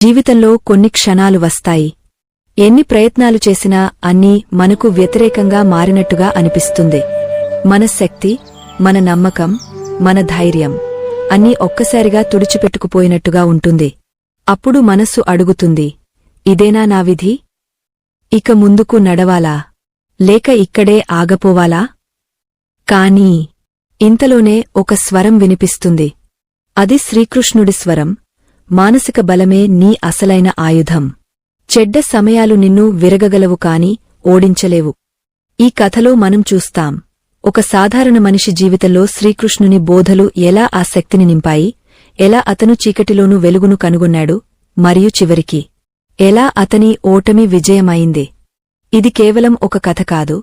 జీవితంలో కొన్ని క్షణాలు వస్తాయి. ఎన్ని ప్రయత్నాలు చేసినా అన్నీ మనకు వ్యతిరేకంగా మారినట్టుగా అనిపిస్తుంది. మన శక్తి, మన నమ్మకం, మన ధైర్యం అన్నీ ఒక్కసారిగా తుడిచిపెట్టుకుపోయినట్టుగా ఉంటుంది. అప్పుడు మనస్సు అడుగుతుంది, ఇదేనా నా విధి? ఇక ముందుకు నడవాలా, లేక ఇక్కడే ఆగపోవాలా? కానీ ఇంతలోనే ఒక స్వరం వినిపిస్తుంది. అది శ్రీకృష్ణుడి స్వరం. మానసిక బలమే నీ అసలైన ఆయుధం. చెడ్డ సమయాలు నిన్ను విరగగలవు కాని ఓడించలేవు. ఈ కథలో మనం చూస్తాం, ఒక సాధారణ మనిషి జీవితంలో శ్రీకృష్ణుని బోధలు ఎలా ఆ శక్తిని నింపాయి, ఎలా అతను చీకటిలోనూ వెలుగును కనుగొన్నాడు, మరియు చివరికి ఎలా అతని ఓటమి విజయమైంది. ఇది కేవలం ఒక కథ కాదు,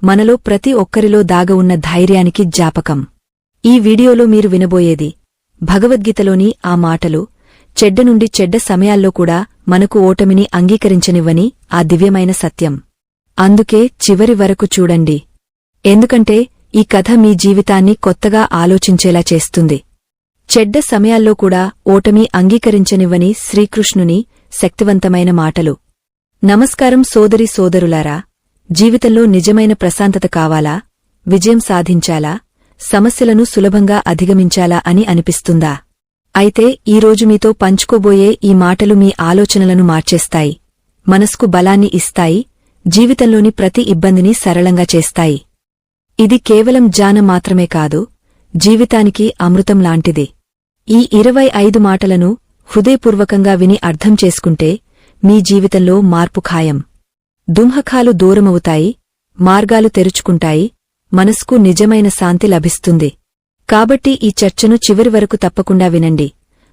మనలో ప్రతి ఒక్కరిలో దాగ ఉన్న ధైర్యానికి జ్ఞాపకం. ఈ వీడియోలో మీరు వినబోయేది భగవద్గీతలోని ఆ మాటలు, చెడ్డ నుండి చెడ్డ సమయాల్లో కూడా మనకు ఓటమిని అంగీకరించనివ్వని ఆ దివ్యమైన సత్యం. అందుకే చివరి వరకు చూడండి, ఎందుకంటే ఈ కథ మీ జీవితాన్ని కొత్తగా ఆలోచించేలా చేస్తుంది. చెడ్డ సమయాల్లో కూడా ఓటమి అంగీకరించనివ్వని శ్రీకృష్ణుని శక్తివంతమైన మాటలు. నమస్కారం సోదరీ సోదరులారా, జీవితంలో నిజమైన ప్రశాంతత కావాలా, విజయం సాధించాలా, సమస్యలను సులభంగా అధిగమించాలా అని అనిపిస్తుందా? అయితే ఈరోజు మీతో పంచుకోబోయే ఈ మాటలు మీ ఆలోచనలను మార్చేస్తాయి, మనస్కు బలాన్ని ఇస్తాయి, జీవితంలోని ప్రతి ఇబ్బందిని సరళంగా చేస్తాయి. ఇది కేవలం జ్ఞానం మాత్రమే కాదు, జీవితానికి అమృతం లాంటిది. ఈ 25 మాటలను హృదయపూర్వకంగా విని అర్థం చేసుకుంటే మీ జీవితంలో మార్పు ఖాయం. దుంహకాలు దూరమవుతాయి, మార్గాలు తెరుచుకుంటాయి, మనస్కు నిజమైన శాంతి లభిస్తుంది. కాబట్టి ఈ చర్చను చివరి వరకు తప్పకుండా వినండి.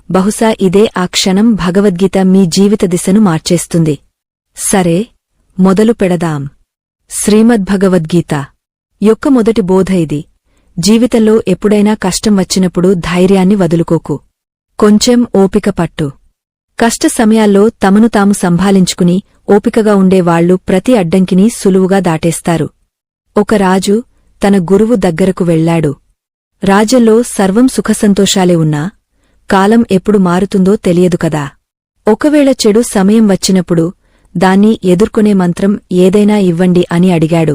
బహుశా ఇదే ఆ క్షణం భగవద్గీత మీ జీవిత దిశను మార్చేస్తుంది. సరే, మొదలు పెడదాం. శ్రీమద్భగవద్గీత యొక్క మొదటి బోధ ఇది. జీవితంలో ఎప్పుడైనా కష్టం వచ్చినప్పుడు ధైర్యాన్ని వదులుకోకు. కొంచెం ఓపిక పట్టు. కష్ట సమయాల్లో తమను తాము సంభాలించుకుని ఓపికగా ఉండేవాళ్లు ప్రతి అడ్డంకిని సులువుగా దాటేస్తారు. ఒక రాజు తన గురువు దగ్గరకు వెళ్లాడు. రాజ్యంలో సర్వం సుఖసంతోషాలే ఉన్నా కాలం ఎప్పుడు మారుతుందో తెలియదు కదా. ఒకవేళ చెడు సమయం వచ్చినప్పుడు దాన్ని ఎదుర్కొనే మంత్రం ఏదైనా ఇవ్వండి అని అడిగాడు.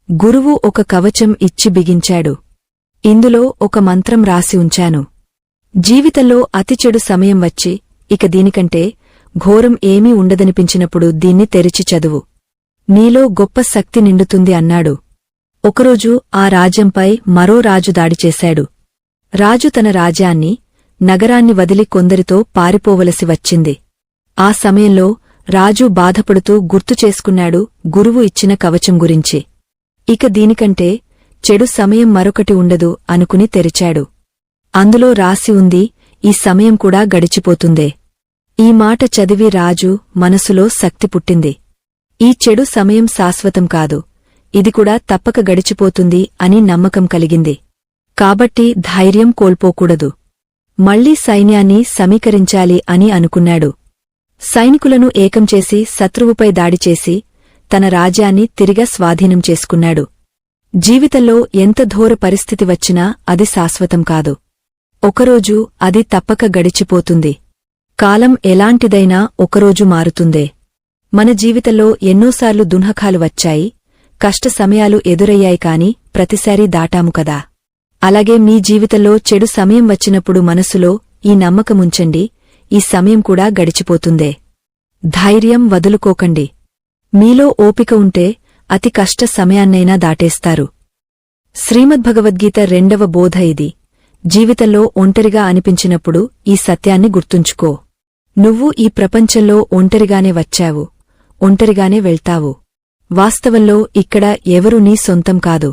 గురువు ఒక కవచం ఇచ్చి బిగించాడు. ఇందులో ఒక మంత్రం రాసి ఉంచాను. జీవితంలో అతి చెడు సమయం వచ్చి ఇక దీనికంటే ఘోరం ఏమీ ఉండదనిపించినప్పుడు దీన్ని తెరిచి చదువు. నీలో గొప్ప శక్తి నిండుతుంది అన్నాడు. ఒకరోజు ఆ రాజ్యంపై మరో రాజు దాడి చేశాడు. రాజు తన రాజ్యాన్ని, నగరాన్ని వదిలి కొందరితో పారిపోవలసి వచ్చింది. ఆ సమయంలో రాజు బాధపడుతూ గుర్తు చేసుకున్నాడు గురువు ఇచ్చిన కవచం గురించి. ఇక దీనికంటే చెడు సమయం మరొకటి ఉండదు అనుకుని తెరిచాడు. అందులో రాసి ఉంది, ఈ సమయం కూడా గడిచిపోతుందే. ఈ మాట చదివి రాజు మనసులో శక్తి పుట్టింది. ఈ చెడు సమయం శాశ్వతం కాదు, ఇది కూడా తప్పక గడిచిపోతుంది అని నమ్మకం కలిగింది. కాబట్టి ధైర్యం కోల్పోకూడదు. మళ్లీ సైన్యాన్ని సమీకరించాలి అని అనుకున్నాడు. సైనికులను ఏకం చేసి శత్రువుపై దాడిచేసి తన రాజ్యాన్ని తిరిగా స్వాధీనం చేసుకున్నాడు. జీవితంలో ఎంత ఘోర పరిస్థితి వచ్చినా అది శాశ్వతం కాదు. ఒకరోజు అది తప్పక గడిచిపోతుంది. కాలం ఎలాంటిదైనా ఒకరోజు మారుతుందే. మన జీవితంలో ఎన్నోసార్లు దున్హకాలు వచ్చాయి, కష్ట సమయాలు ఎదురయ్యాయి కాని ప్రతిసారీ దాటాము కదా. అలాగే మీ జీవితంలో చెడు సమయం వచ్చినప్పుడు మనసులో ఈ నమ్మకముంచండి, ఈ సమయం కూడా గడిచిపోతుందే. ధైర్యం వదులుకోకండి. మీలో ఓపిక ఉంటే అతి కష్ట సమయాన్నైనా దాటేస్తారు. శ్రీమద్భగవద్గీత 2వ బోధ ఇది. జీవితంలో ఒంటరిగా అనిపించినప్పుడు ఈ సత్యాన్ని గుర్తుంచుకో. నువ్వు ఈ ప్రపంచంలో ఒంటరిగానే వచ్చావు, ఒంటరిగానే వెళ్తావు. వాస్తవంలో ఇక్కడ ఎవరూ నీ సొంతం కాదు.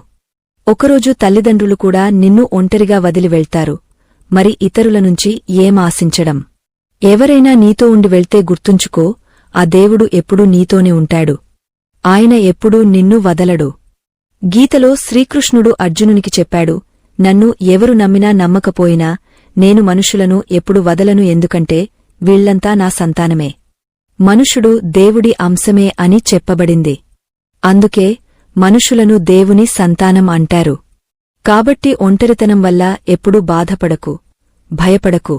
ఒకరోజు తల్లిదండ్రులు కూడా నిన్ను ఒంటరిగా వదిలి వెళ్తారు. మరి ఇతరుల నుంచి ఏం ఆశించడం? ఎవరైనా నీతో ఉండి వెళ్తే గుర్తుంచుకో, ఆ దేవుడు ఎప్పుడూ నీతోనే ఉంటాడు. ఆయన ఎప్పుడూ నిన్ను వదలడు. గీతలో శ్రీకృష్ణుడు అర్జునునికి చెప్పాడు, నన్ను ఎవరు నమ్మినా నమ్మకపోయినా నేను మనుషులను ఎప్పుడు వదలను, ఎందుకంటే వీళ్లంతా నా సంతానమే. మనుషుడు దేవుడి అంశమే అని చెప్పబడింది. అందుకే మనుషులను దేవుని సంతానం అంటారు. కాబట్టి ఒంటరితనం వల్ల ఎప్పుడూ బాధపడకు, భయపడకు.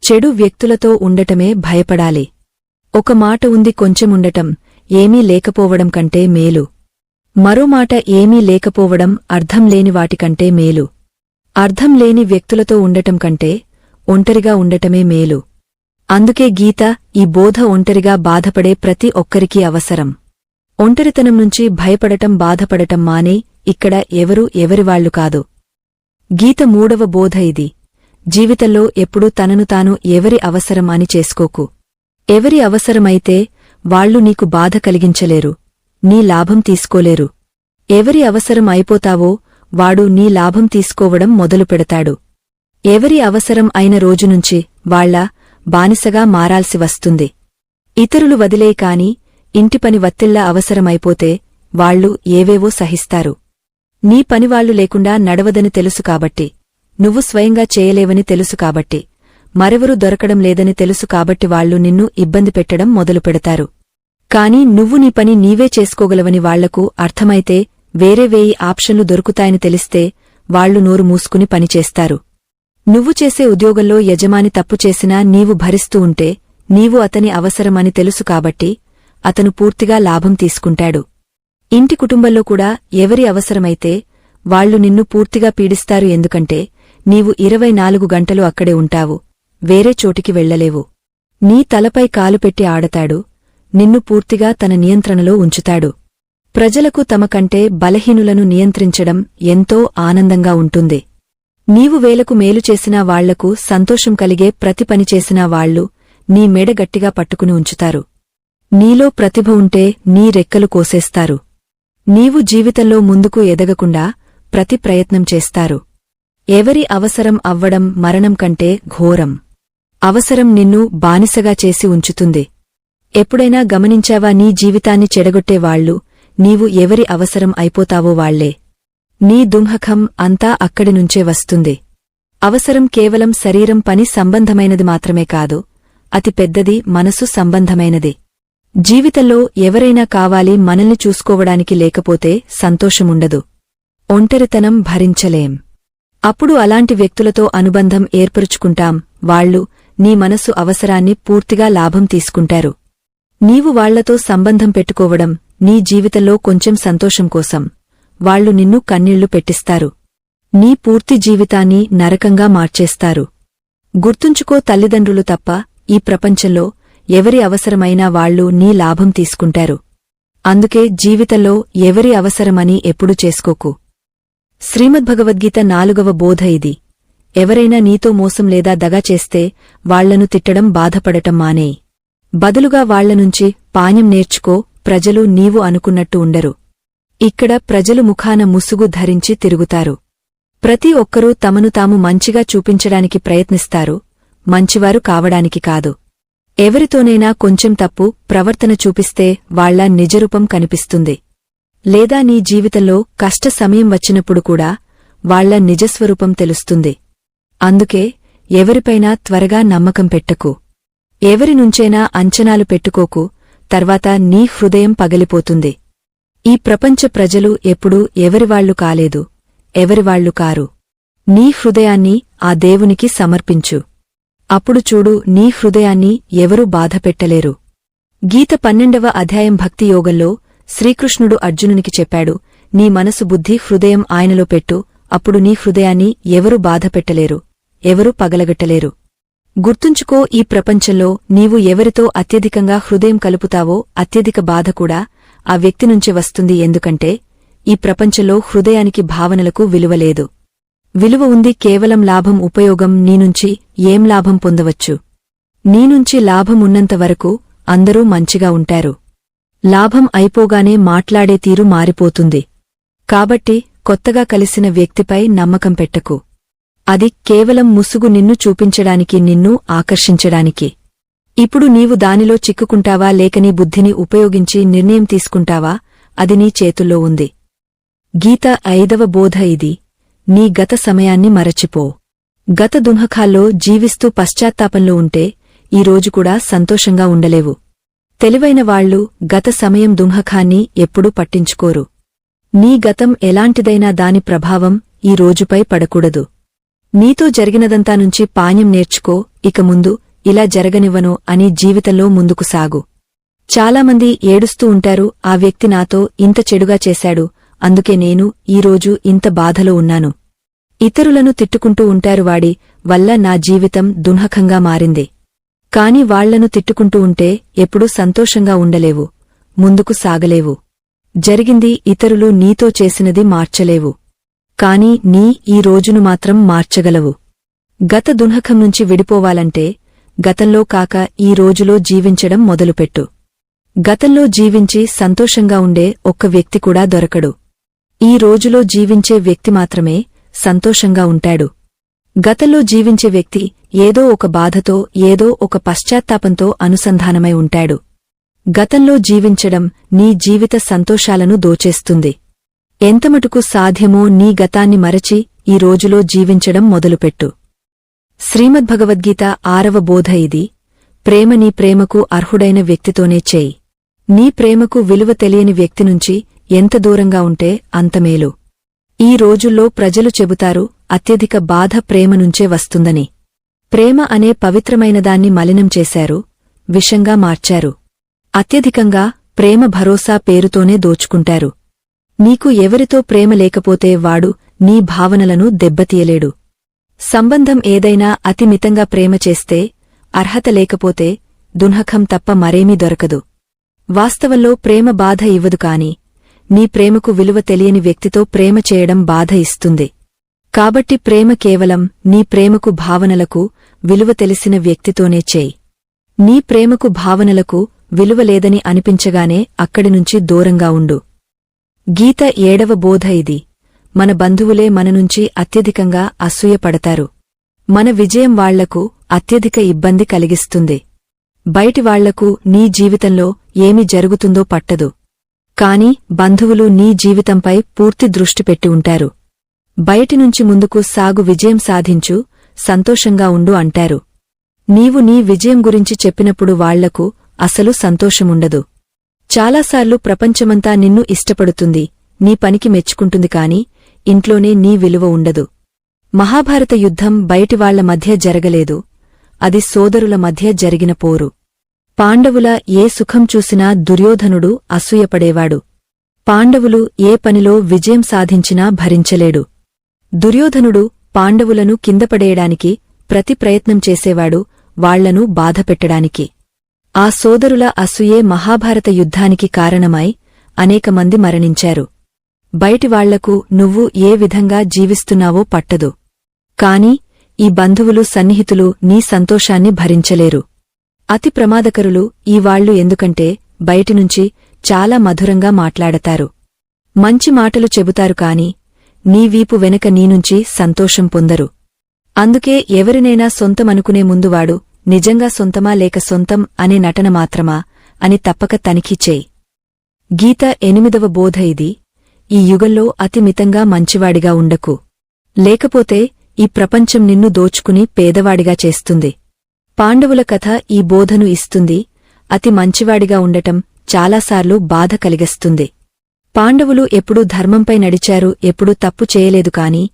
చెడు వ్యక్తులతో ఉండటమే భయపడాలి. ఒక మాట ఉంది కొంచెముండటం ఏమీ లేకపోవడం కంటే మేలు. మరో మాట ఏమీ లేకపోవడం అర్థం లేని వాటికంటే మేలు. అర్థం లేని వ్యక్తులతో ఉండటం కంటే ఒంటరిగా ఉండటమే మేలు. అందుకే గీత ఈ బోధ ఒంటరిగా బాధపడే ప్రతి ఒక్కరికీ అవసరం. ఒంటరితనం నుంచి భయపడటం బాధపడటం మానే ఇక్కడ ఎవరూ ఎవరివాళ్లు కాదు. గీత మూడవ బోధ ఇది. జీవితంలో ఎప్పుడూ తనను తాను ఎవరి అవసరం అని చేసుకోకు. ఎవరి అవసరమైతే వాళ్లు నీకు బాధ కలిగించలేరు, నీ లాభం తీసుకోలేరు. ఎవరి అవసరం అయిపోతావో వాడు నీ లాభం తీసుకోవడం మొదలుపెడతాడు. ఎవరి అవసరం అయిన రోజునుంచి వాళ్ల బానిసగా మారాల్సి వస్తుంది. ఇతరులు వదిలే కాని ఇంటిపని వత్తిళ్ల అవసరమైపోతే వాళ్లు ఏవేవో సహిస్తారు. నీ పనివాళ్లు లేకుండా నడవదని తెలుసు కాబట్టి, నువ్వు స్వయంగా చేయలేవని తెలుసు కాబట్టి, మరెవరూ దొరకడం లేదని తెలుసు కాబట్టి వాళ్లు నిన్ను ఇబ్బంది పెట్టడం మొదలుపెడతారు. కాని నువ్వు నీ పని నీవే చేసుకోగలవని వాళ్లకు అర్థమైతే వేరే వేయి ఆప్షన్లు దొరుకుతాయని తెలిస్తే వాళ్లు నోరు మూసుకుని పనిచేస్తారు. నువ్వు చేసే ఉద్యోగంలో యజమాని తప్పు చేసినా నీవు భరిస్తూ ఉంటే నీవు అతని అవసరమని తెలుసు కాబట్టి అతను పూర్తిగా లాభం తీసుకుంటాడు. ఇంటి కుటుంబంలో కూడా ఎవరి అవసరమైతే వాళ్లు నిన్ను పూర్తిగా పీడిస్తారు. ఎందుకంటే నీవు 24 గంటలు అక్కడే ఉంటావు, వేరే చోటికి వెళ్లలేవు. నీ తలపై కాలు పెట్టి ఆడతాడు, నిన్ను పూర్తిగా తన నియంత్రణలో ఉంచుతాడు. ప్రజలకు తమ కంటే బలహీనులను నియంత్రించడం ఎంతో ఆనందంగా ఉంటుంది. నీవు వేలకు మేలు చేసినా వాళ్లకు సంతోషం కలిగే ప్రతి పని చేసినా వాళ్లు నీ మెడ గట్టిగా పట్టుకుని ఉంచుతారు. నీలో ప్రతిభ ఉంటే నీ రెక్కలు కోసేస్తారు. నీవు జీవితంలో ముందుకు ఎదగకుండా ప్రతి ప్రయత్నం చేస్తారు. ఎవరి అవసరం అవ్వడం మరణం కంటే ఘోరం. అవసరం నిన్ను బానిసగా చేసి ఉంచుతుంది. ఎప్పుడైనా గమనించావా, నీ జీవితాన్ని చెడగొట్టేవాళ్లు నీవు ఎవరి అవసరం అయిపోతావో వాళ్లే. నీ దుంహకం అంతా అక్కడి నుంచే వస్తుంది. అవసరం కేవలం శరీరం పని సంబంధమైనది మాత్రమే కాదు, అతి పెద్దది మనసు సంబంధమైనది. జీవితంలో ఎవరైనా కావాలి మనల్ని చూసుకోవడానికి, లేకపోతే సంతోషముండదు. ఒంటరితనం భరించలేం. అప్పుడు అలాంటి వ్యక్తులతో అనుబంధం ఏర్పరుచుకుంటాం. వాళ్లు నీ మనసు అవసరాన్ని పూర్తిగా లాభం తీసుకుంటారు. నీవు వాళ్లతో సంబంధం పెట్టుకోవడం నీ జీవితంలో కొంచెం సంతోషం కోసం, వాళ్లు నిన్ను కన్నీళ్లు పెట్టిస్తారు. నీ పూర్తి జీవితాన్ని నరకంగా మార్చేస్తారు. గుర్తుంచుకో, తల్లిదండ్రులు తప్ప ఈ ప్రపంచంలో ఎవరి అవసరమైనా వాళ్లు నీ లాభం తీసుకుంటారు. అందుకే జీవితంలో ఎవరి అవసరమని ఎప్పుడూ చేసుకోకు. శ్రీమద్భగవద్గీత 4వ బోధ ఇది. ఎవరైనా నీతో మోసం లేదా దగా చేస్తే వాళ్లను తిట్టడం బాధపడటం మానేయ్. బదులుగా వాళ్లనుంచి పాణ్యం నేర్చుకో. ప్రజలు నీవు అనుకున్నట్టు ఉండరు. ఇక్కడ ప్రజలు ముఖాన ముసుగు ధరించి తిరుగుతారు. ప్రతి ఒక్కరూ తమను తాము మంచిగా చూపించడానికి ప్రయత్నిస్తారు, మంచివారు కావడానికి కాదు. ఎవరితోనైనా కొంచెం తప్పు ప్రవర్తన చూపిస్తే వాళ్ల నిజరూపం కనిపిస్తుంది. లేదా నీ జీవితంలో కష్ట సమయం వచ్చినప్పుడు కూడా వాళ్ల నిజస్వరూపం తెలుస్తుంది. అందుకే ఎవరిపైనా త్వరగా నమ్మకం పెట్టకు. ఎవరినుంచైనా అంచనాలు పెట్టుకోకు, తర్వాత నీ హృదయం పగిలిపోతుంది. ఈ ప్రపంచ ప్రజలు ఎప్పుడూ ఎవరివాళ్లు కాలేదు, ఎవరివాళ్లు కారు. నీ హృదయాన్ని ఆ దేవునికి సమర్పించు. అప్పుడు చూడు, నీ హృదయాన్ని ఎవరూ బాధపెట్టలేరు. గీత 12వ అధ్యాయం భక్తి యోగంలో శ్రీకృష్ణుడు అర్జునునికి చెప్పాడు, నీ మనసు బుద్ధి హృదయం ఆయనలో పెట్టు, అప్పుడు నీ హృదయాన్ని ఎవరూ బాధపెట్టలేరు, ఎవరూ పగలగట్టలేరు. గుర్తుంచుకో, ఈ ప్రపంచంలో నీవు ఎవరితో అత్యధికంగా హృదయం కలుపుతావో అత్యధిక బాధ కూడా ఆ వ్యక్తి నుంచే వస్తుంది. ఎందుకంటే ఈ ప్రపంచంలో హృదయానికి భావనలకు విలువలేదు. విలువ ఉంది కేవలం లాభం, ఉపయోగం. నీనుంచి ఏం లాభం పొందవచ్చు? నీనుంచి లాభం ఉన్నంతవరకు అందరూ మంచిగా ఉంటారు. లాభం అయిపోగానే మాట్లాడే తీరు మారిపోతుంది. కాబట్టి కొత్తగా కలిసిన వ్యక్తిపై నమ్మకం పెట్టకు. అది కేవలం ముసుగు, నిన్ను చూపించడానికి, నిన్ను ఆకర్షించడానికి. ఇప్పుడు నీవు దానిలో చిక్కుకుంటావా లేక నీ బుద్ధిని ఉపయోగించి నిర్ణయం తీసుకుంటావా, అది నీ చేతుల్లో ఉంది. గీత 5వ బోధ ఇది. నీ గత సమయాన్ని మరచిపో. గత దుంహకాల్లో జీవిస్తూ పశ్చాత్తాపంలో ఉంటే ఈ రోజు కూడా సంతోషంగా ఉండలేవు. తెలివైన వాళ్లు గత సమయం దుంహకాన్ని ఎప్పుడూ పట్టించుకోరు. నీ గతం ఎలాంటిదైనా దాని ప్రభావం ఈ రోజుపై పడకూడదు. నీతో జరిగినదంతా నుంచి పాణ్యం నేర్చుకో. ఇక ముందు ఇలా జరగనివ్వను అని జీవితంలో ముందుకు సాగు. చాలామంది ఏడుస్తూ ఉంటారు, ఆ వ్యక్తి నాతో ఇంత చెడుగా చేశాడు, అందుకే నేను ఈరోజు ఇంత బాధలో ఉన్నాను. ఇతరులను తిట్టుకుంటూ ఉంటారు, వాడి వల్ల నా జీవితం దున్హకంగా మారింది. కాని వాళ్లను తిట్టుకుంటూ ఉంటే ఎప్పుడూ సంతోషంగా ఉండలేవు, ముందుకు సాగలేవు. జరిగింది ఇతరులు నీతో చేసినది మార్చలేవు. కాని నీ ఈ రోజును మాత్రం మార్చగలవు. గత దున్హకం నుంచి విడిపోవాలంటే గతంలో కాక ఈ రోజులో జీవించడం మొదలుపెట్టు. గతంలో జీవించి సంతోషంగా ఉండే ఒక్క వ్యక్తి కూడా దొరకడు. ఈ రోజులో జీవించే వ్యక్తి మాత్రమే సంతోషంగా ఉంటాడు. గతంలో జీవించే వ్యక్తి ఏదో ఒక బాధతో, ఏదో ఒక పశ్చాత్తాపంతో అనుసంధానమై ఉంటాడు. గతంలో జీవించడం నీ జీవిత సంతోషాలను దోచేస్తుంది. ఎంతమటుకు సాధ్యమో నీ గతాన్ని మరచి ఈ రోజులో జీవించడం మొదలుపెట్టు. శ్రీమద్భగవద్గీత 6వ బోధ ఇది. ప్రేమ నీ ప్రేమకు అర్హుడైన వ్యక్తితోనే చేయి. నీ ప్రేమకు విలువ తెలియని వ్యక్తి నుంచి ఎంత దూరంగా ఉంటే అంత మేలు. ఈ రోజుల్లో ప్రజలు చెబుతారు, అత్యధిక బాధ ప్రేమ నుంచే వస్తుందని. ప్రేమ అనే పవిత్రమైనదాన్ని మలినం చేశారు, విషంగా మార్చారు. అత్యధికంగా ప్రేమ భరోసా పేరుతోనే దోచుకుంటారు. నీకు ఎవరితో ప్రేమ లేకపోతే వాడు నీ భావనలను దెబ్బతీయలేడు. సంబంధం ఏదైనా అతి మితంగా ప్రేమ చేస్తే, అర్హత లేకపోతే దున్హకం తప్ప మరేమీ దొరకదు. వాస్తవంలో ప్రేమ బాధ ఇవ్వదు కాని, నీ ప్రేమకు విలువ తెలియని వ్యక్తితో ప్రేమ చేయడం బాధ ఇస్తుంది. కాబట్టి ప్రేమ కేవలం నీ ప్రేమకు భావనలకు విలువ తెలిసిన వ్యక్తితోనే చేయి. నీ ప్రేమకు భావనలకు విలువ లేదని అనిపించగానే అక్కడినుంచి దూరంగా ఉండు. గీత 7వ బోధ ఇది. మన బంధువులే మననుంచి అత్యధికంగా అసూయపడతారు. మన విజయం వాళ్లకు అత్యధిక ఇబ్బంది కలిగిస్తుంది. బయటివాళ్లకు నీ జీవితంలో ఏమి జరుగుతుందో పట్టదు. కాని బంధువులు నీ జీవితంపై పూర్తి దృష్టి పెట్టి ఉంటారు. బయటినుంచి ముందుకు సాగు, విజయం సాధించు, సంతోషంగా ఉండు అంటారు. నీవు నీ విజయం గురించి చెప్పినప్పుడు వాళ్లకు అసలు సంతోషముండదు. చాలాసార్లు ప్రపంచమంతా నిన్ను ఇష్టపడుతుంది, నీ పనికి మెచ్చుకుంటుంది కాని ఇంట్లోనే నీ విలువ ఉండదు. మహాభారత యుద్ధం బయటివాళ్ల మధ్య జరగలేదు, అది సోదరుల మధ్య జరిగిన పోరు. పాండవుల ఏ సుఖం చూసినా దుర్యోధనుడు అసూయపడేవాడు. పాండవులు ఏ పనిలో విజయం సాధించినా భరించలేడు. దుర్యోధనుడు పాండవులను కిందపడేయడానికి ప్రతి ప్రయత్నం చేసేవాడు, వాళ్లను బాధపెట్టడానికి. ఆ సోదరుల అసూయే మహాభారత యుద్ధానికి కారణమై అనేకమంది మరణించారు. బయటివాళ్లకు నువ్వు ఏ విధంగా జీవిస్తున్నావో పట్టదు. కాని ఈ బంధువులు, సన్నిహితులు నీ సంతోషాన్ని భరించలేరు. అతి ప్రమాదకరులు ఈ వాళ్లు, ఎందుకంటే బయటినుంచి చాలా మధురంగా మాట్లాడతారు, మంచి మాటలు చెబుతారు కాని నీ వీపు వెనక నీనుంచి సంతోషం పొందరు. అందుకే ఎవరినైనా సొంతమనుకునే ముందువాడు నిజంగా సొంతమా లేక సొంతం అనే నటన మాత్రమా అని తప్పక తనిఖీ చేయి. గీత 8వ బోధ ఇది. ఈ యుగంలో అతి మితంగా మంచివాడిగా ఉండకు, లేకపోతే ఈ ప్రపంచం నిన్ను దోచుకుని పేదవాడిగా చేస్తుంది. పాండవుల కథ ఈ బోధను ఇస్తుంది. అతి మంచివాడిగా ఉండటం చాలాసార్లు బాధ కలిగిస్తుంది. పాండవులు ఎప్పుడూ ధర్మంపై నడిచారు, ఎప్పుడూ తప్పు చేయలేదు కాని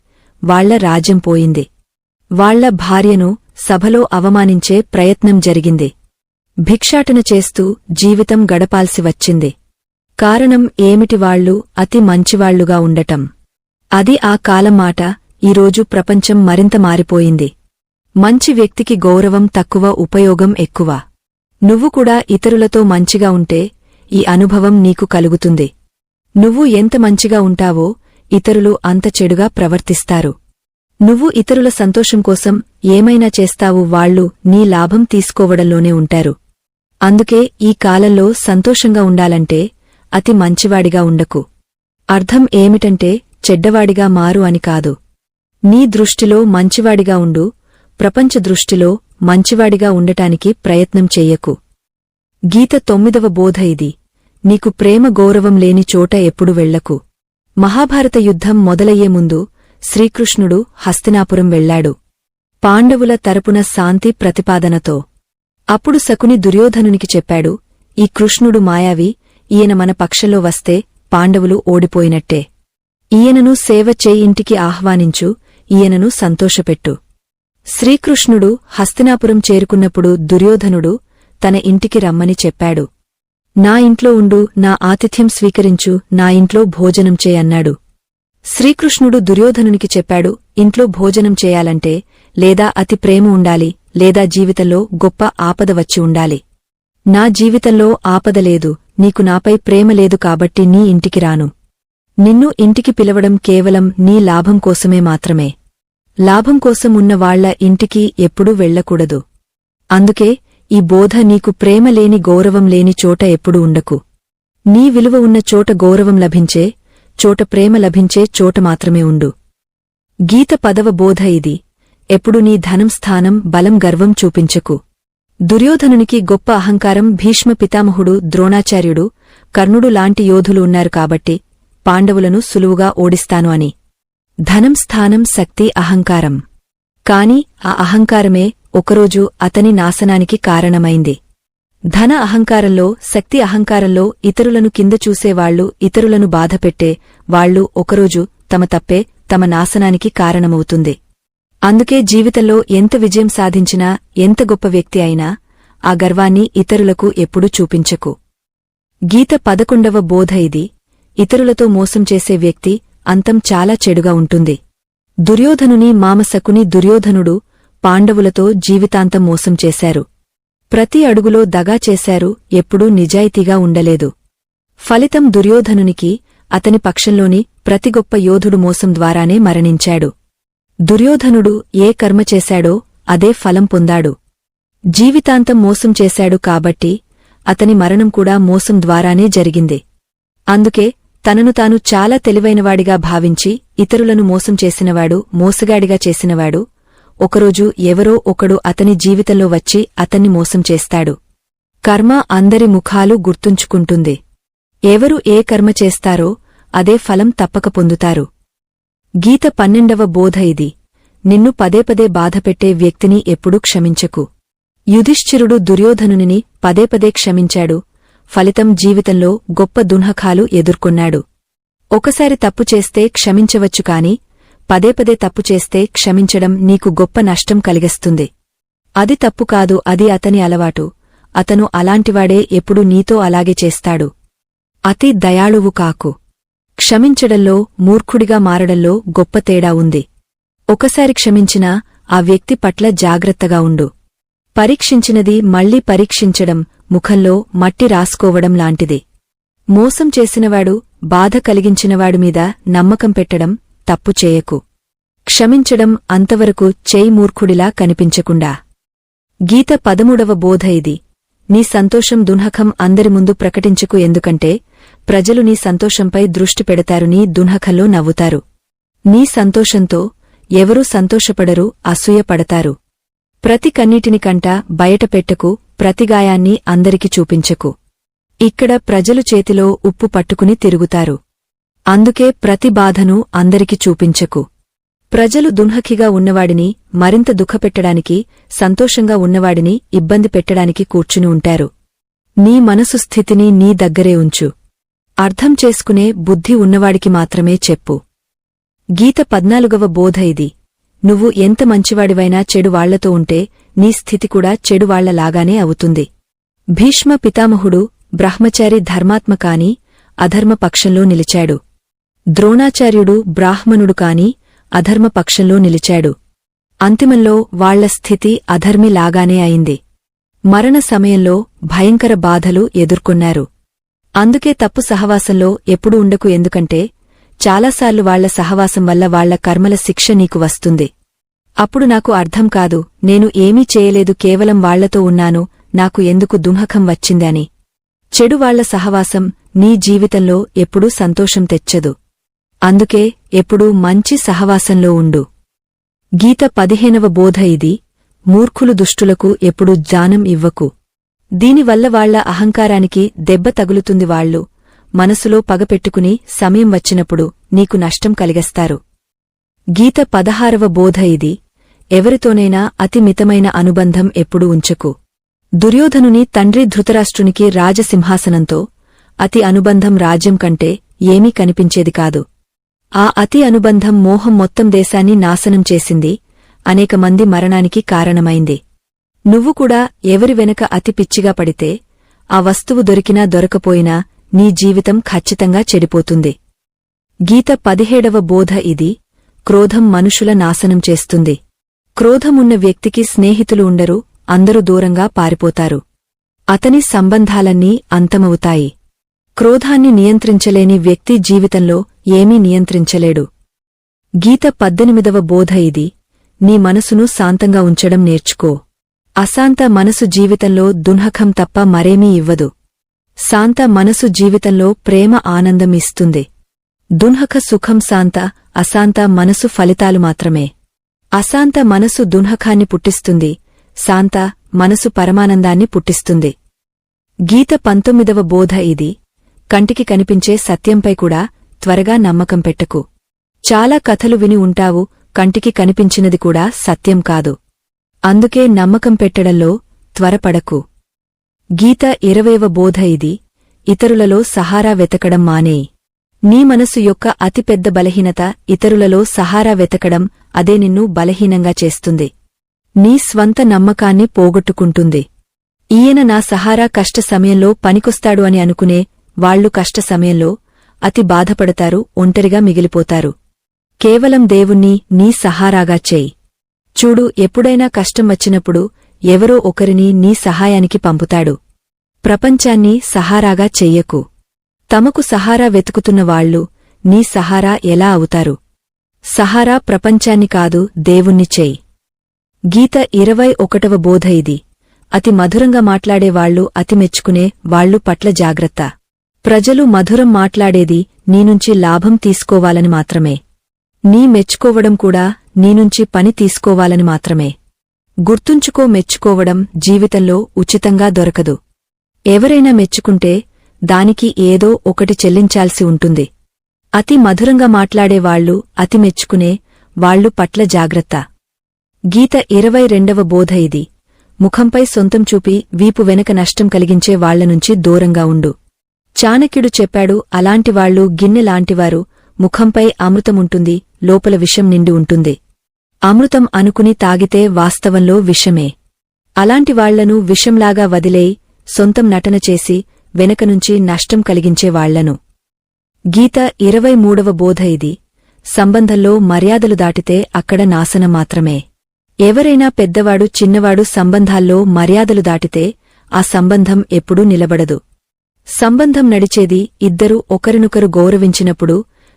వాళ్ల రాజ్యం పోయింది. వాళ్ల భార్యను సభలో అవమానించే ప్రయత్నం జరిగింది. భిక్షాటన చేస్తూ జీవితం గడపాల్సి వచ్చింది. కారణం ఏమిటి? వాళ్లు అతి మంచివాళ్లుగా ఉండటం. అది ఆ కాలం మాట. ఈరోజు ప్రపంచం మరింత మారిపోయింది. మంచి వ్యక్తికి గౌరవం తక్కువ, ఉపయోగం ఎక్కువ. నువ్వు కూడా ఇతరులతో మంచిగా ఉంటే ఈ అనుభవం నీకు కలుగుతుంది. నువ్వు ఎంత మంచిగా ఉంటావో ఇతరులు అంత చెడుగా ప్రవర్తిస్తారు. నువ్వు ఇతరుల సంతోషం కోసం ఏమైనా చేస్తావు, వాళ్లు నీ లాభం తీసుకోవడంలోనే ఉంటారు. అందుకే ఈ కాలంలో సంతోషంగా ఉండాలంటే అతి మంచివాడిగా ఉండకు. అర్థం ఏమిటంటే చెడ్డవాడిగా మారు అని కాదు. నీ దృష్టిలో మంచివాడిగా ఉండు, ప్రపంచ దృష్టిలో మంచివాడిగా ఉండటానికి ప్రయత్నం చెయ్యకు. గీత 9వ బోధ ఇది. నీకు ప్రేమ గౌరవం లేని చోట ఎప్పుడు వెళ్లకు. మహాభారత యుద్ధం మొదలయ్యే ముందు శ్రీకృష్ణుడు హస్తినాపురం వెళ్లాడు, పాండవుల తరపున శాంతి ప్రతిపాదనతో. అప్పుడు శకుని దుర్యోధనునికి చెప్పాడు, ఈ కృష్ణుడు మాయావి, ఈయన మన పక్షంలో వస్తే పాండవులు ఓడిపోయినట్టే. ఈయనను సేవ చేయి, ఇంటికి ఆహ్వానించు, ఈయనను సంతోషపెట్టు. శ్రీకృష్ణుడు హస్తినాపురం చేరుకున్నప్పుడు దుర్యోధనుడు తన ఇంటికి రమ్మని చెప్పాడు. నా ఇంట్లో ఉండు, నా ఆతిథ్యం స్వీకరించు, నా ఇంట్లో భోజనం చేయన్నాడు. శ్రీకృష్ణుడు దుర్యోధనునికి చెప్పాడు, ఇంట్లో భోజనం చేయాలంటే లేదా అతి ప్రేమ ఉండాలి, లేదా జీవితంలో గొప్ప ఆపద వచ్చి ఉండాలి. నా జీవితంలో ఆపద లేదు, నీకు నాపై ప్రేమ లేదు కాబట్టి నీ ఇంటికి రాను. నిన్ను ఇంటికి పిలవడం కేవలం నీ లాభం కోసమే మాత్రమే. లాభం కోసం ఉన్న వాళ్ల ఇంటికి ఎప్పుడూ వెళ్లకూడదు. అందుకే ఈ బోధ నీకు ప్రేమ లేని గౌరవం లేని చోట ఎప్పుడూ ఉండకు. నీ విలువ ఉన్న చోట గౌరవం లభించే చోట ప్రేమ లభించే చోట మాత్రమే ఉండు. గీత 10వ బోధ ఇది. ఎప్పుడు నీ ధనం స్థానం బలం గర్వం చూపించకు. దుర్యోధనునికి గొప్ప అహంకారం. భీష్మ పితామహుడు, ద్రోణాచార్యుడు, కర్ణుడు లాంటి యోధులు ఉన్నారు కాబట్టి పాండవులను సులువుగా ఓడిస్తాను అని. ధనం స్థానం శక్తి అహంకారం. కాని ఆ అహంకారమే ఒకరోజు అతని నాశనానికి కారణమైంది. ధన అహంకారంలో, శక్తి అహంకారంలో ఇతరులను కింద చూసేవాళ్లు, ఇతరులను బాధపెట్టే వాళ్లు ఒకరోజు తమ తప్పే తమ నాశనానికి కారణమవుతుంది. అందుకే జీవితంలో ఎంత విజయం సాధించినా, ఎంత గొప్ప వ్యక్తి అయినా ఆ గర్వాన్ని ఇతరులకు ఎప్పుడూ చూపించకు. గీత 11వ బోధ ఇది. ఇతరులతో మోసం చేసే వ్యక్తి అంతం చాలా చెడుగా ఉంటుంది. దుర్యోధనుని మామసకుని దుర్యోధనుడు పాండవులతో జీవితాంతం మోసం చేశారు. ప్రతి అడుగులో దగా చేశారు, ఎప్పుడూ నిజాయితీగా ఉండలేదు. ఫలితం దుర్యోధనునికి అతని పక్షంలోని ప్రతి గొప్ప యోధుడు మోసం ద్వారానే మరణించాడు. దుర్యోధనుడు ఏ కర్మ చేశాడో అదే ఫలం పొందాడు. జీవితాంతం మోసం చేశాడు కాబట్టి అతని మరణం కూడా మోసం ద్వారానే జరిగింది. అందుకే తనను తాను చాలా తెలివైనవాడిగా భావించి ఇతరులను మోసం చేసినవాడు, మోసగాడిగా చేసినవాడు ఒకరోజు ఎవరో ఒకడు అతని జీవితంలో వచ్చి అతన్ని మోసం చేస్తాడు. కర్మ అందరి ముఖాలు గుర్తుంచుకుంటుంది. ఎవరు ఏ కర్మ చేస్తారో అదే ఫలం తప్పక పొందుతారు. గీత 12వ బోధ ఇది. నిన్ను పదేపదే బాధపెట్టే వ్యక్తిని ఎప్పుడూ క్షమించకు. యుధిష్ఠిరుడు దుర్యోధనునిని పదేపదే క్షమించాడు. ఫలితం జీవితంలో గొప్ప దున్హకాలు ఎదుర్కొన్నాడు. ఒకసారి తప్పు చేస్తే క్షమించవచ్చు కాని పదేపదే తప్పు చేస్తే క్షమించడం నీకు గొప్ప నష్టం కలిగిస్తుంది. అది తప్పు కాదు, అది అతని అలవాటు. అతను అలాంటివాడే ఎప్పుడూ నీతో అలాగే చేస్తాడు. అతి దయాళువు కాకు. క్షమించడంలో, మూర్ఖుడిగా మారడంలో గొప్ప తేడా ఉంది. ఒకసారి క్షమించినా ఆ వ్యక్తి పట్ల జాగ్రత్తగా ఉండు. పరీక్షించినది మళ్లీ పరీక్షించడం ముఖంలో మట్టి రాసుకోవడం లాంటిది. మోసం చేసినవాడు, బాధ కలిగించినవాడి మీద నమ్మకం పెట్టడం తప్పు చేయకు. క్షమించడం అంతవరకు చేయి మూర్ఖుడిలా కనిపించకుండా. గీత 13వ బోధ ఇది. నీ సంతోషం దున్హకం అందరి ముందు ప్రకటించకు, ఎందుకంటే ప్రజలు నీ సంతోషంపై దృష్టి పెడతారు, నీ దున్హకంలో నవ్వుతారు. నీ సంతోషంతో ఎవరూ సంతోషపడరు, అసూయపడతారు. ప్రతి కన్నీటిని కంట బయటపెట్టకు, ప్రతి గాయాన్ని అందరికి చూపించకు. ఇక్కడ ప్రజలు చేతిలో ఉప్పు పట్టుకుని తిరుగుతారు. అందుకే ప్రతి బాధను అందరికి చూపించకు. ప్రజలు దున్హకిగా ఉన్నవాడిని మరింత దుఃఖపెట్టడానికి, సంతోషంగా ఉన్నవాడిని ఇబ్బంది పెట్టడానికి కూర్చుని ఉంటారు. నీ మనసు స్థితిని నీ దగ్గరే ఉంచు. అర్థం చేసుకునే బుద్ధి ఉన్నవాడికి మాత్రమే చెప్పు. గీత 14వ బోధ ఇది. నువ్వు ఎంత మంచివాడివైనా చెడు వాళ్లతో ఉంటే నీ స్థితి కూడా చెడువాళ్లలాగానే అవుతుంది. భీష్మ పితామహుడు బ్రహ్మచారి ధర్మాత్మ కాని అధర్మ పక్షంలో నిలిచాడు. ద్రోణాచార్యుడు బ్రాహ్మణుడు కాని అధర్మ పక్షంలో నిలిచాడు. అంతిమంలో వాళ్ల స్థితి అధర్మిలాగానే అయింది. మరణ సమయంలో భయంకర బాధలు ఎదుర్కొన్నారు. అందుకే తప్పు సహవాసంలో ఎప్పుడూ ఉండకు, ఎందుకంటే చాలాసార్లు వాళ్ల సహవాసం వల్ల వాళ్ల కర్మల శిక్ష నీకు వస్తుంది. అప్పుడు నాకు అర్థం కాదు, నేను ఏమీ చేయలేదు, కేవలం వాళ్లతో ఉన్నాను, నాకు ఎందుకు దున్హకం వచ్చిందని. చెడువాళ్ల సహవాసం నీ జీవితంలో ఎప్పుడూ సంతోషం తెచ్చదు. అందుకే ఎప్పుడూ మంచి సహవాసంలో ఉండు. గీత 15వ బోధ ఇది. మూర్ఖులు దుష్టులకు ఎప్పుడూ జ్ఞానం ఇవ్వకు. దీనివల్ల వాళ్ల అహంకారానికి దెబ్బ తగులుతుంది. వాళ్లు మనసులో పగపెట్టుకుని సమయం వచ్చినప్పుడు నీకు నష్టం కలిగస్తారు. గీత 16వ బోధ ఇది. ఎవరితోనైనా అతి మితమైన అనుబంధం ఎప్పుడూ ఉంచకు. దుర్యోధనుని తండ్రి ధృతరాష్ట్రునికి రాజసింహాసనంతో అతి అనుబంధం రాజ్యం కంటే ఏమీ కనిపించేది కాదు. ఆ అతి అనుబంధం మోహం మొత్తం దేశాన్ని నాశనం చేసింది. అనేక మంది మరణానికి కారణమైంది. నువ్వు కూడా ఎవరి వెనక అతి పిచ్చిగా పడితే ఆ వస్తువు దొరికినా దొరకపోయినా నీ జీవితం ఖచ్చితంగా చెడిపోతుంది. గీత 17వ బోధ ఇది: క్రోధం మనుషుల నాశనం చేస్తుంది. క్రోధమున్న వ్యక్తికి స్నేహితులు ఉండరు, అందరూ దూరంగా పారిపోతారు. అతని సంబంధాలన్నీ అంతమవుతాయి. క్రోధాన్ని నియంత్రించలేని వ్యక్తి జీవితంలో ఏమీ నియంత్రించలేడు. గీత 18వ బోధ ఇది: నీ మనసును శాంతంగా ఉంచడం నేర్చుకో. అశాంత మనసు జీవితంలో దున్హకం తప్ప మరేమీ ఇవ్వదు. శాంత మనసు జీవితంలో ప్రేమ, ఆనందం ఇస్తుంది. దున్హక సుఖం, శాంత అశాంత మనసు ఫలితాలు మాత్రమే. అశాంత మనసు దున్హకాన్ని పుట్టిస్తుంది, శాంత మనసు పరమానందాన్ని పుట్టిస్తుంది. గీత 19వ బోధ ఇది: కంటికి కనిపించే సత్యంపై కూడా త్వరగా నమ్మకం పెట్టకు. చాలా కథలు విని ఉంటావు, కంటికి కనిపించినది కూడా సత్యం కాదు. అందుకే నమ్మకం పెట్టడంలో త్వరపడకు. గీత 20వ బోధ ఇది: ఇతరులలో సహారా వెతకడం మానేయి. నీ మనసు యొక్క అతిపెద్ద బలహీనత ఇతరులలో సహారా వెతకడం. అదే నిన్ను బలహీనంగా చేస్తుంది. నీ స్వంత నమ్మకాన్ని పోగొట్టుకుంటుంది. ఈయన నా సహారా కష్ట సమయంలో పనికొస్తాడు అని అనుకునే వాళ్లు కష్ట సమయంలో అతి బాధపడతారు, ఒంటరిగా మిగిలిపోతారు. కేవలం దేవుణ్ణి నీ సహారాగా చేయి. చూడు, ఎప్పుడైనా కష్టం వచ్చినప్పుడు ఎవరో ఒకరిని నీ సహాయానికి పంపుతాడు. ప్రపంచాన్ని సహారాగా చెయ్యకు. తమకు సహారా వెతుకుతున్న వాళ్లు నీ సహారా ఎలా అవుతారు? సహారా ప్రపంచాన్ని కాదు, దేవుణ్ణి చేయి. గీత 21వ బోధ ఇది: అతి మధురంగా మాట్లాడేవాళ్లు అతి మెచ్చుకునే వాళ్లు పట్ల జాగ్రత్త. ప్రజలు మధురం మాట్లాడేది నీనుంచి లాభం తీసుకోవాలని మాత్రమే. నీ మెచ్చుకోవడం కూడా నీనుంచి పని తీసుకోవాలని మాత్రమే. గుర్తుంచుకో, మెచ్చుకోవడం జీవితంలో ఉచితంగా దొరకదు. ఎవరైనా మెచ్చుకుంటే దానికి ఏదో ఒకటి చెల్లించాల్సి ఉంటుంది. అతి మధురంగా మాట్లాడేవాళ్లు అతి మెచ్చుకునే వాళ్లు పట్ల జాగ్రత్త. గీత 22వ బోధ ఇది: ముఖంపై సొంతం చూపి వీపు వెనక నష్టం కలిగించే వాళ్లనుంచి దూరంగా ఉండు. చాణక్యుడు చెప్పాడు, అలాంటివాళ్లు గిన్నెలాంటివారు. ముఖంపై అమృతముంటుంది, లోపల విషం నిండి ఉంటుంది. అమృతం అనుకుని తాగితే వాస్తవంలో విషమే. అలాంటివాళ్లను విషంలాగా వదిలేయి, సొంతం నటన చేసి వెనకనుంచి నష్టం కలిగించే వాళ్లను. గీత 23వ బోధ ఇది: సంబంధంలో మర్యాదలు దాటితే అక్కడ నాశనం మాత్రమే. ఎవరైనా పెద్దవాడు చిన్నవాడు సంబంధాల్లో మర్యాదలు దాటితే ఆ సంబంధం ఎప్పుడూ నిలబడదు. సంబంధం నడిచేది ఇద్దరూ ఒకరినొకరు గౌరవించినప్పుడు,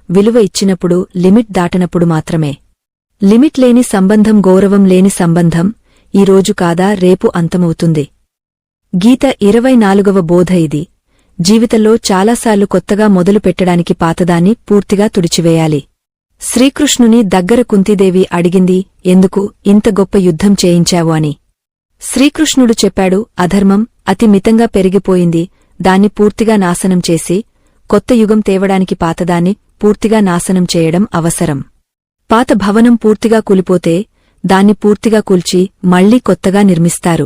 విలువ ఇచ్చినప్పుడు, లిమిట్ దాటనప్పుడు మాత్రమే. లిమిట్ లేని సంబంధం, గౌరవం లేని సంబంధం ఈ రోజు కాదా రేపు అంతమవుతుంది. గీత 24వ బోధ ఇది: జీవితంలో చాలాసార్లు కొత్తగా మొదలు పెట్టడానికి పాతదాన్ని పూర్తిగా తుడిచివేయాలి. శ్రీకృష్ణుని దగ్గర కుంతీదేవి అడిగింది, ఎందుకు ఇంత గొప్ప యుద్ధం చేయించావు అని. శ్రీకృష్ణుడు చెప్పాడు, అధర్మం అతి మితంగా పెరిగిపోయింది, దాన్ని పూర్తిగా నాశనం చేసి కొత్త యుగం తేవడానికి పాతదాన్ని పూర్తిగా నాశనం చేయడం అవసరం. పాత భవనం పూర్తిగా కూలిపోతే దాన్ని పూర్తిగా కూల్చి మళ్లీ కొత్తగా నిర్మిస్తారు.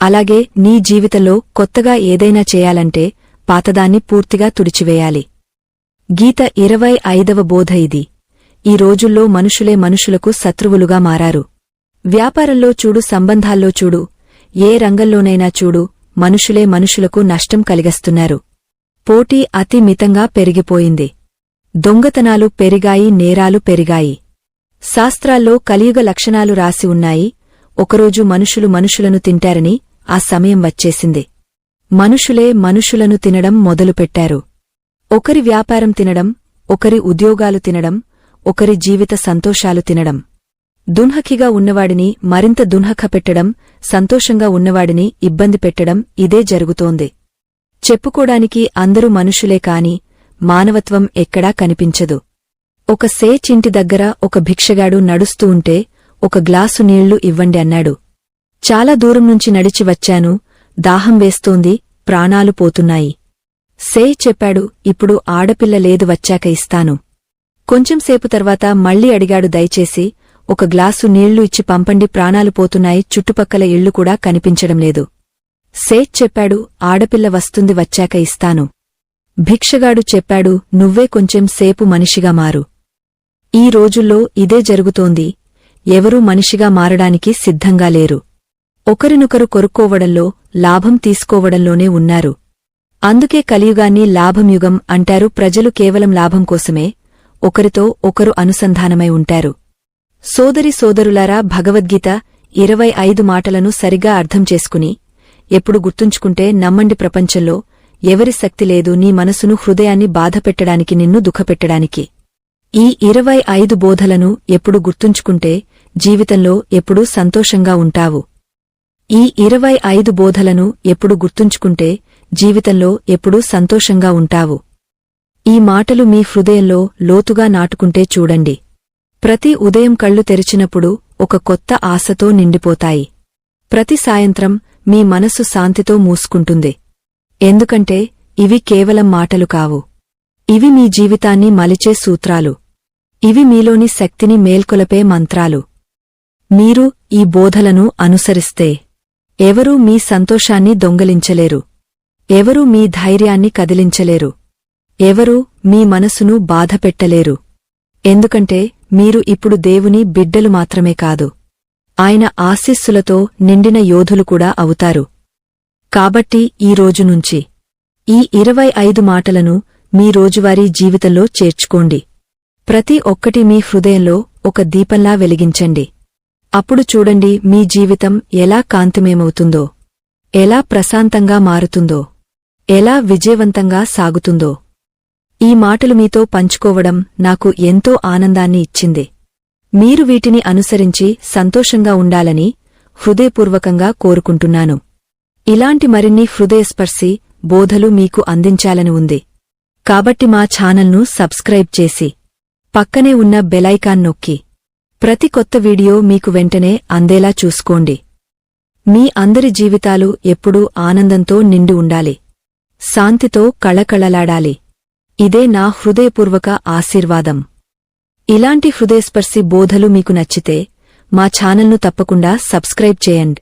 అలాగే నీ జీవితంలో కొత్తగా ఏదైనా చేయాలంటే పాతదాన్ని పూర్తిగా తుడిచివేయాలి. గీత 25వ బోధ ఇది: ఈ రోజుల్లో మనుషులే మనుషులకు శత్రువులుగా మారారు. వ్యాపారంలో చూడు, సంబంధాల్లో చూడు, ఏ రంగంలోనైనా చూడు, మనుషులే మనుషులకు నష్టం కలిగస్తున్నారు. పోటీ అతి మితంగా పెరిగిపోయింది. దొంగతనాలు పెరిగాయి, నేరాలు పెరిగాయి. శాస్త్రాల్లో కలియుగ లక్షణాలు రాసి ఉన్నాయి. ఒకరోజు మనుషులు మనుషులను తింటారని ఆ సమయం వచ్చేసింది. మనుషులే మనుషులను తినడం మొదలుపెట్టారు. ఒకరి వ్యాపారం తినడం, ఒకరి ఉద్యోగాలు తినడం, ఒకరి జీవిత సంతోషాలు తినడం. దున్హకిగా ఉన్నవాడిని మరింత దున్హక పెట్టడం, సంతోషంగా ఉన్నవాడిని ఇబ్బంది పెట్టడం, ఇదే జరుగుతోంది. చెప్పుకోడానికి అందరూ మనుషులే కాని మానవత్వం ఎక్కడా కనిపించదు. ఒక సేచ్ ఇంటి దగ్గర ఒక భిక్షగాడు నడుస్తూ ఉంటే ఒక గ్లాసు నీళ్లు ఇవ్వండి అన్నాడు. చాలా దూరం నుంచి నడిచి వచ్చాను, దాహం వేస్తోంది, ప్రాణాలు పోతున్నాయి. సేచ్ చెప్పాడు, ఇప్పుడు ఆడపిల్ల లేదు, వచ్చాక ఇస్తాను. కొంచెంసేపు తర్వాత మళ్లీ అడిగాడు, దయచేసి ఒక గ్లాసు నీళ్లు ఇచ్చి పంపండి, ప్రాణాలు పోతున్నాయి, చుట్టుపక్కల ఇళ్లు కూడా కనిపించడం లేదు. సేచ్ చెప్పాడు, ఆడపిల్ల వస్తుంది, వచ్చాక ఇస్తాను. భిక్షగాడు చెప్పాడు, నువ్వే కొంచెం సేపు మనిషిగా మారు. ఈ రోజుల్లో ఇదే జరుగుతోంది. ఎవరూ మనిషిగా మారడానికి సిద్ధంగా లేరు. ఒకరినొకరు కొరుక్కోవడంలో, లాభం తీసుకోవడంలోనే ఉన్నారు. అందుకే కలియుగాన్ని లాభంయుగం అంటారు. ప్రజలు కేవలం లాభం కోసమే ఒకరితో ఒకరు అనుసంధానమై ఉంటారు. సోదరి సోదరులారా, భగవద్గీత 25 మాటలను సరిగా అర్థం చేసుకుని ఎప్పుడు గుర్తుంచుకుంటే నమ్మండి, ప్రపంచంలో ఎవరి శక్తి లేదు నీ మనసును, హృదయాన్ని బాధపెట్టడానికి, నిన్ను దుఃఖపెట్టడానికి. ఈ 25 బోధలను ఎప్పుడు గుర్తుంచుకుంటే జీవితంలో ఎప్పుడూ సంతోషంగా ఉంటావు. ఈ 25 బోధలను ఎప్పుడు గుర్తుంచుకుంటే జీవితంలో ఎప్పుడూ సంతోషంగా ఉంటావు. ఈ మాటలు మీ హృదయంలో లోతుగా నాటుకుంటే చూడండి, ప్రతి ఉదయం కళ్ళు తెరిచినప్పుడు ఒక కొత్త ఆశతో నిండిపోతాయి. ప్రతి సాయంత్రం మీ మనస్సు శాంతితో మూసుకుంటుంది. ఎందుకంటే ఇవి కేవలం మాటలు కావు. ఇవి మీ జీవితాన్ని మలిచే సూత్రాలు. ఇవి మీలోని శక్తిని మేల్కొలపే మంత్రాలు. మీరు ఈ బోధలను అనుసరిస్తే ఎవరూ మీ సంతోషాన్ని దొంగలించలేరు. ఎవరూ మీ ధైర్యాన్ని కదిలించలేరు. ఎవరూ మీ మనసును బాధపెట్టలేరు. ఎందుకంటే మీరు ఇప్పుడు దేవుని బిడ్డలు మాత్రమే కాదు, ఆయన ఆశీస్సులతో నిండిన యోధులు కూడా అవుతారు. కాబట్టి ఈ రోజు నుంచి ఈ 25 మాటలను మీ రోజువారీ జీవితంలో చేర్చుకోండి. ప్రతి ఒక్కటి మీ హృదయంలో ఒక దీపంలా వెలిగించండి. అప్పుడు చూడండి మీ జీవితం ఎలా కాంతిమయమవుతుందో, ఎలా ప్రశాంతంగా మారుతుందో, ఎలా విజయవంతంగా సాగుతుందో. ఈ మాటలు మీతో పంచుకోవడం నాకు ఎంతో ఆనందాన్ని ఇచ్చింది. మీరు వీటిని అనుసరించి సంతోషంగా ఉండాలని హృదయపూర్వకంగా కోరుకుంటున్నాను. ఇలాంటి మరిన్ని హృదయస్పర్శి బోధలు మీకు అందించాలని ఉంది. కాబట్టి మా ఛానల్ను సబ్స్క్రైబ్ చేసి పక్కనే ఉన్న బెలైకాన్ నొక్కి ప్రతి కొత్త వీడియో మీకు వెంటనే అందేలా చూసుకోండి. మీ అందరి జీవితాలు ఎప్పుడూ ఆనందంతో నిండి ఉండాలి, శాంతితో కళకళలాడాలి. ఇదే నా హృదయపూర్వక ఆశీర్వాదం. ఇలాంటి హృదయస్పర్శి బోధలు మీకు నచ్చితే మా ఛానల్ను తప్పకుండా సబ్స్క్రైబ్ చేయండి.